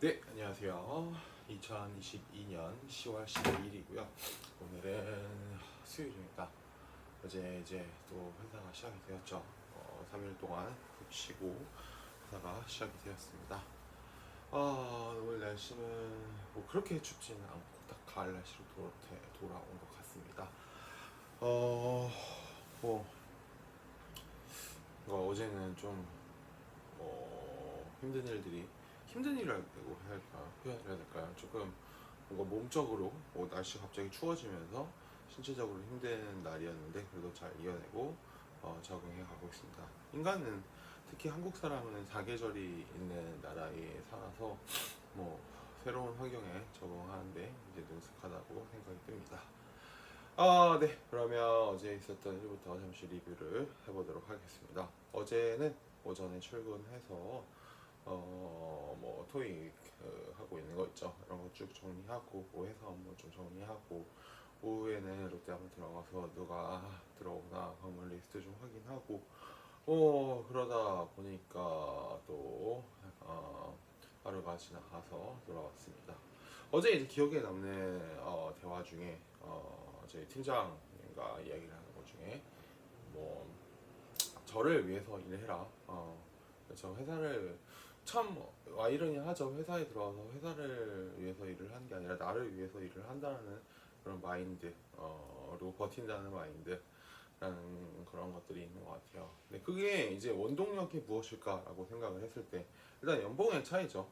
네, 안녕하세요. 2022년 10월 12일이고요. 오늘은 수요일입니다. 어제 이제 또 회사가 시작이 되었죠. 3일 동안 푹 쉬고 회사가 시작이 되었습니다. 오늘 날씨는 뭐 그렇게 춥지는 않고 딱 가을 날씨로 돌아온 것 같습니다. 뭐 어제는 좀 힘든 일이라고 표현을 해야 될까요? 조금 뭔가 몸적으로 날씨 갑자기 추워지면서 신체적으로 힘든 날이었는데 그래도 잘 이겨내고 적응해 가고 있습니다. 인간은 특히 한국 사람은 사계절이 있는 나라에 살아서 뭐 새로운 환경에 적응하는데 이제 능숙하다고 생각이 듭니다. 네. 그러면 어제 있었던 일부터 잠시 리뷰를 해보도록 하겠습니다. 어제는 오전에 출근해서 뭐 토익 하고 있는 거 있죠. 이런 거 쭉 정리하고 뭐 회사 업무 좀 정리하고 오후에는 롯데한번 들어가서 누가 들어오나 방문 리스트 좀 확인하고 그러다 보니까 또 하루가 지나가서 돌아왔습니다. 어제 이제 기억에 남는 대화 중에 저희 팀장님과 이야기를 하는 것 중에 뭐 저를 위해서 일해라. 그래서 회사를 참 아이러니하죠. 회사에 들어와서 회사를 위해서 일을 하는 게 아니라 나를 위해서 일을 한다는 그런 마인드로 버틴다는 마인드라는 그런 것들이 있는 것 같아요. 근데 그게 이제 원동력이 무엇일까라고 생각을 했을 때 일단 연봉의 차이죠.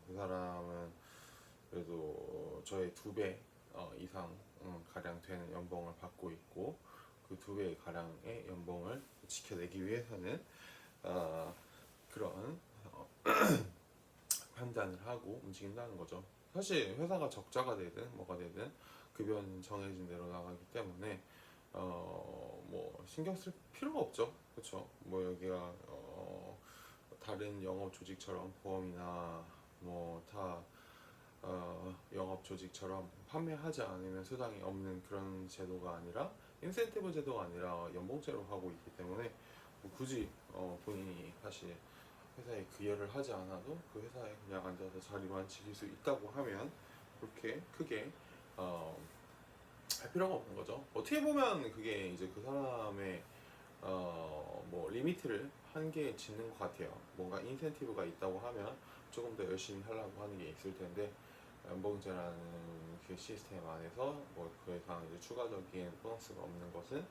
그 사람은 그래도 저의 2배 이상 가량 되는 연봉을 받고 있고 그 2배 가량의 연봉을 지켜내기 위해서는 그런 판단을 하고 움직인다는 거죠. 사실 회사가 적자가 되든 뭐가 되든 급여는 정해진 대로 나가기 때문에 뭐 신경 쓸 필요가 없죠. 그렇죠? 뭐 여기가 다른 영업 조직처럼 보험이나 뭐다 영업 조직처럼 판매하지 않으면 수당이 없는 그런 제도가 아니라 인센티브 제도가 아니라 연봉제로 하고 있기 때문에 뭐 굳이 본인이 사실 회사에 기여를 하지 않아도 그 회사에 그냥 앉아서 자리만 지킬 수 있다고 하면 그렇게 크게 할 필요가 없는 거죠. 어떻게 보면 그게 이제 그 사람의 뭐 리미트를 한계에 짓는 것 같아요. 뭔가 인센티브가 있다고 하면 조금 더 열심히 하려고 하는 게 있을 텐데 연봉제라는 그 시스템 안에서 뭐 그 이상 이제 추가적인 보너스가 없는 것은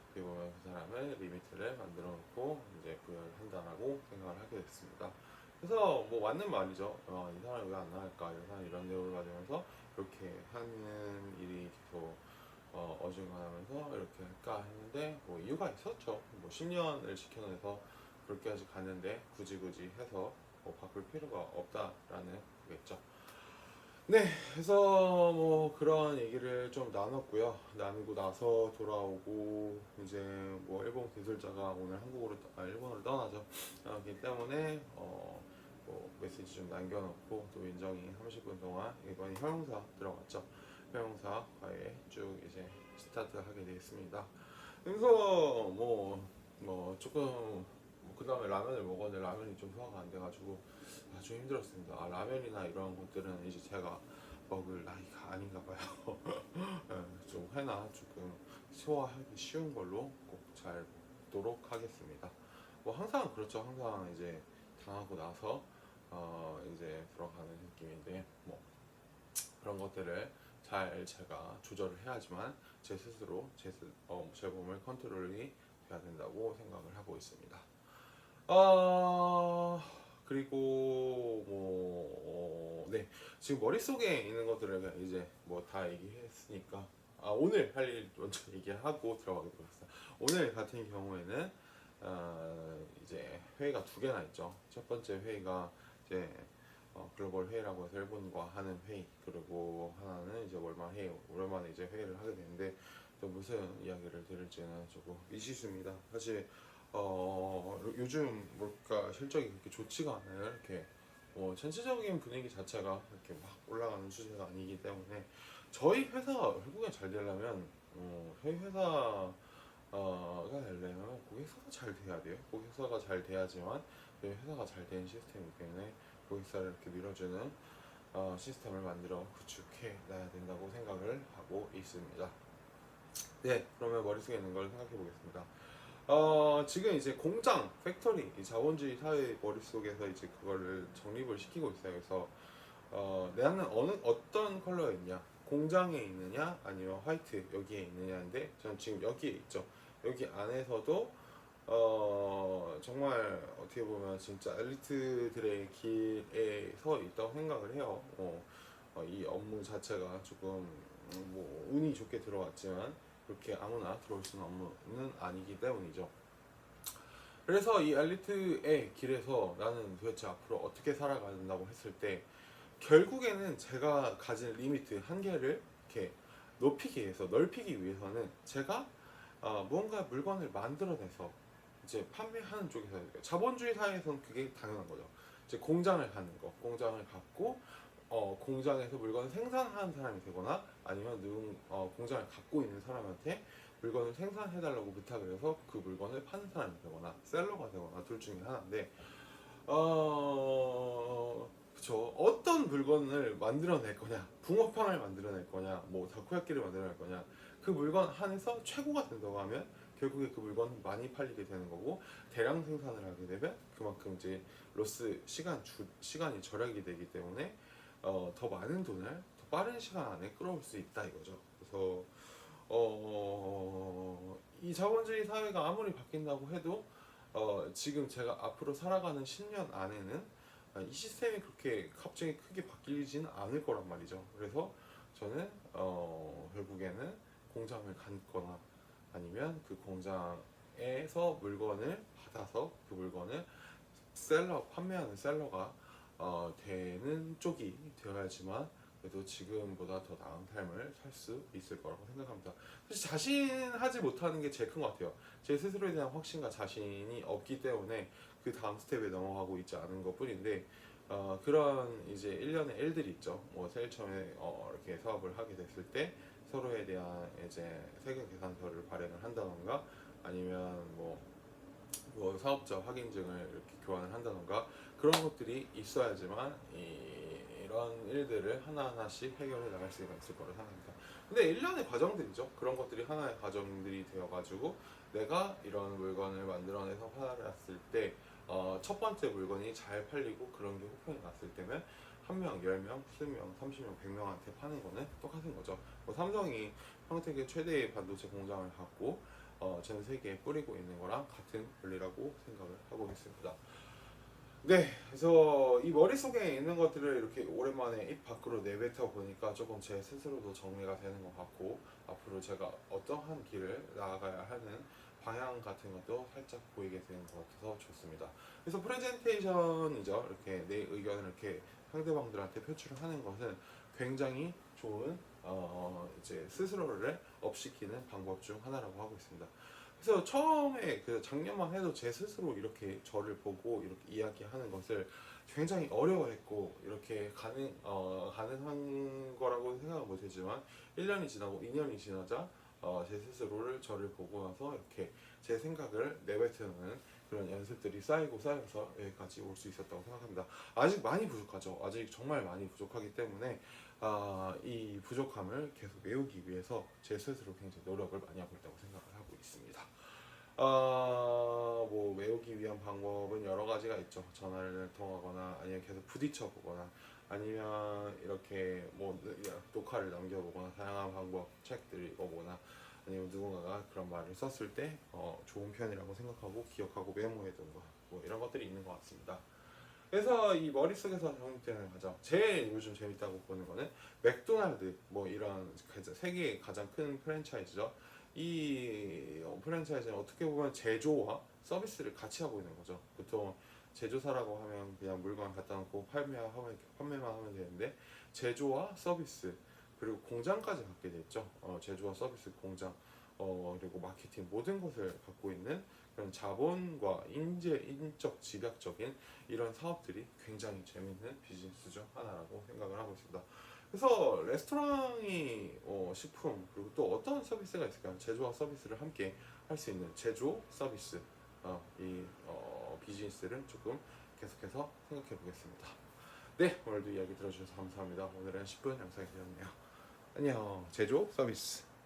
어떻게 보면 그 사람의 리미트를 만들어 놓고 이제 부여를 한다라고 생각을 하게 됐습니다. 그래서 뭐 맞는 말이죠. 이 사람이 왜 안 나갈까? 이 사람이 이런 내용을 가지면서 이렇게 하는 일이 계속 어중간하면서 이렇게 할까 했는데 뭐 이유가 있었죠. 뭐 10년을 지켜내서 그렇게까지 갔는데 굳이 해서 뭐 바꿀 필요가 없다라는 거겠죠. 네, 그래서 뭐 그런 얘기를 좀 나눴고요. 나누고 나서 돌아오고 이제 뭐 일본 기술자가 오늘 일본으로 떠나죠. 그렇기 때문에 뭐 메시지 좀 남겨놓고 또 민정이 30분 동안 이번에 형용사 들어갔죠. 형용사 과외 쭉 이제 스타트하게 되겠습니다. 그래서 조금 그 다음에 라면을 먹었는데 라면이 좀 소화가 안 돼가지고 좀 힘들었습니다. 라면이나 이런 것들은 이제 제가 먹을 나이가 아닌가 봐요. 좀 회나 조금 소화하기 쉬운 걸로 꼭 잘 먹도록 하겠습니다. 뭐 항상 그렇죠. 항상 이제 당하고 나서 이제 들어가는 느낌인데 뭐 그런 것들을 잘 제가 조절을 해야지만 제 스스로 제 몸을 컨트롤이 돼야 된다고 생각을 하고 있습니다. 그리고 네. 지금 머릿속에 있는 것들을 이제 뭐 다 얘기했으니까 오늘 할 일 먼저 얘기하고 들어가도록 하겠습니다. 오늘 같은 경우에는 이제 회의가 2개나 있죠. 첫 번째 회의가 이제 글로벌 회의라고 해서 일본과 하는 회의, 그리고 하나는 이제 오랜만에 이제 회의를 하게 되는데 또 무슨 이야기를 드릴지는 조금 미지수입니다. 사실 요즘 뭘까 실적이 그렇게 좋지가 않아요. 이렇게 전체적인 분위기 자체가 이렇게 막 올라가는 추세가 아니기 때문에 저희 회사가 결국엔 잘 되려면 저희 회사가 되려면 고객사가 잘 돼야 돼요. 고객사가 잘 돼야지만 저희 회사가 잘 되는 시스템이기 때문에 고객사를 이렇게 밀어주는 시스템을 만들어 구축해 놔야 된다고 생각을 하고 있습니다. 네, 그러면 머릿속에 있는 걸 생각해 보겠습니다. 지금 이제 공장, 팩토리, 이 자본주의 사회 머릿속에서 이제 그거를 정립을 시키고 있어요. 그래서 나는 어떤 컬러에 있냐, 공장에 있느냐 아니면 화이트 여기에 있느냐인데 저는 지금 여기에 있죠. 여기 안에서도 정말 어떻게 보면 진짜 엘리트들의 길에 서 있다고 생각을 해요. 이 업무 자체가 조금 뭐 운이 좋게 들어왔지만 그렇게 아무나 들어올 수 있는 업무는 아니기 때문이죠. 그래서 이 엘리트의 길에서 나는 도대체 앞으로 어떻게 살아가야 된다고 했을 때 결국에는 제가 가진 리미트 한계를 이렇게 높이기 위해서 넓히기 위해서는 제가 무언가 물건을 만들어내서 이제 판매하는 쪽에서 자본주의 사회에서는 그게 당연한 거죠. 이제 공장을 갖는 거, 공장을 갖고 공장에서 물건을 생산하는 사람이 되거나 아니면 공장을 갖고 있는 사람한테 물건을 생산해달라고 부탁을 해서 그 물건을 파는 사람이 되거나 셀러가 되거나 둘 중에 하나인데 그쵸. 어떤 물건을 만들어낼 거냐, 붕어빵을 만들어낼 거냐, 뭐 다코야끼를 만들어낼 거냐, 그 물건 한에서 최고가 된다고 하면 결국에 그 물건은 많이 팔리게 되는 거고 대량 생산을 하게 되면 그만큼 이제 시간이 절약이 되기 때문에 더 많은 돈을 더 빠른 시간 안에 끌어올 수 있다 이거죠. 그래서 이 자본주의 사회가 아무리 바뀐다고 해도 지금 제가 앞으로 살아가는 10년 안에는 이 시스템이 그렇게 갑자기 크게 바뀌지는 않을 거란 말이죠. 그래서 저는 결국에는 공장을 갖거나 아니면 그 공장에서 물건을 받아서 그 물건을 판매하는 셀러가 되는 쪽이 되어야지만 그래도 지금보다 더 나은 삶을 살 수 있을 거라고 생각합니다. 사실 자신하지 못하는 게 제일 큰 것 같아요. 제 스스로에 대한 확신과 자신이 없기 때문에 그 다음 스텝에 넘어가고 있지 않은 것 뿐인데 그런 이제 일련의 일들이 있죠. 뭐 제일 처음에 이렇게 사업을 하게 됐을 때 서로에 대한 이제 세금 계산서를 발행을 한다던가 아니면 뭐 사업자 확인증을 이렇게 교환을 한다던가 그런 것들이 있어야지만 이런 일들을 하나하나씩 해결해 나갈 수가 있을 거라 생각합니다. 근데 일련의 과정들이죠. 그런 것들이 하나의 과정들이 되어가지고 내가 이런 물건을 만들어내서 팔았을 때 첫 번째 물건이 잘 팔리고 그런 게 호평이 났을 때면 한 명, 10명, 20명, 30명, 100명한테 파는 거는 똑같은 거죠. 뭐 삼성이 평택의 최대의 반도체 공장을 갖고 전 세계에 뿌리고 있는 거랑 같은 원리라고 생각을 하고 있습니다. 네, 그래서 이 머릿속에 있는 것들을 이렇게 오랜만에 입 밖으로 내뱉어 보니까 조금 제 스스로도 정리가 되는 것 같고 앞으로 제가 어떠한 길을 나아가야 하는 방향 같은 것도 살짝 보이게 되는 것 같아서 좋습니다. 그래서 프레젠테이션이죠. 이렇게 내 의견을 이렇게 상대방들한테 표출을 하는 것은 굉장히 좋은 이제 스스로를 업시키는 방법 중 하나라고 하고 있습니다. 그래서 처음에 그 작년만 해도 제 스스로 이렇게 저를 보고 이렇게 이야기하는 것을 굉장히 어려워했고 이렇게 가능한 거라고 생각은 못했지만 1년이 지나고 2년이 지나자 제 스스로를 저를 보고 나서 이렇게 제 생각을 내뱉는 그런 연습들이 쌓여서 여기까지 올 수 있었다고 생각합니다. 아직 많이 부족하죠. 아직 정말 많이 부족하기 때문에 이 부족함을 계속 메우기 위해서 제 스스로 굉장히 노력을 많이 하고 있다고 생각을 하고 있습니다. 뭐 외우기 위한 방법은 여러 가지가 있죠. 전화를 통하거나 아니면 계속 부딪혀 보거나 아니면 이렇게 뭐 녹화를 남겨보거나 다양한 방법 책들을 읽어보거나 아니면 누군가가 그런 말을 썼을 때 좋은 편이라고 생각하고 기억하고 메모해둔 거 뭐 이런 것들이 있는 것 같습니다. 그래서 이 머릿속에서 정립되는 과정 제일 요즘 재밌다고 보는 거는 맥도날드 뭐 이런 세계의 가장 큰 프랜차이즈죠. 이 프랜차이즈는 어떻게 보면 제조와 서비스를 같이 하고 있는 거죠. 보통 제조사라고 하면 그냥 물건 갖다 놓고 판매만 하면 되는데 제조와 서비스 그리고 공장까지 갖게 됐죠. 제조와 서비스 공장 그리고 마케팅 모든 것을 갖고 있는 그런 자본과 인적 집약적인 이런 사업들이 굉장히 재밌는 비즈니스 중 하나라고 생각을 하고 있습니다. 그래서 레스토랑이 식품 그리고 또 어떤 서비스가 있을까요? 제조와 서비스를 함께 할 수 있는 제조 서비스 이 비즈니스를 조금 계속해서 생각해 보겠습니다. 네, 오늘도 이야기 들어주셔서 감사합니다. 오늘은 10분 영상이 되었네요. 안녕. 제조 서비스.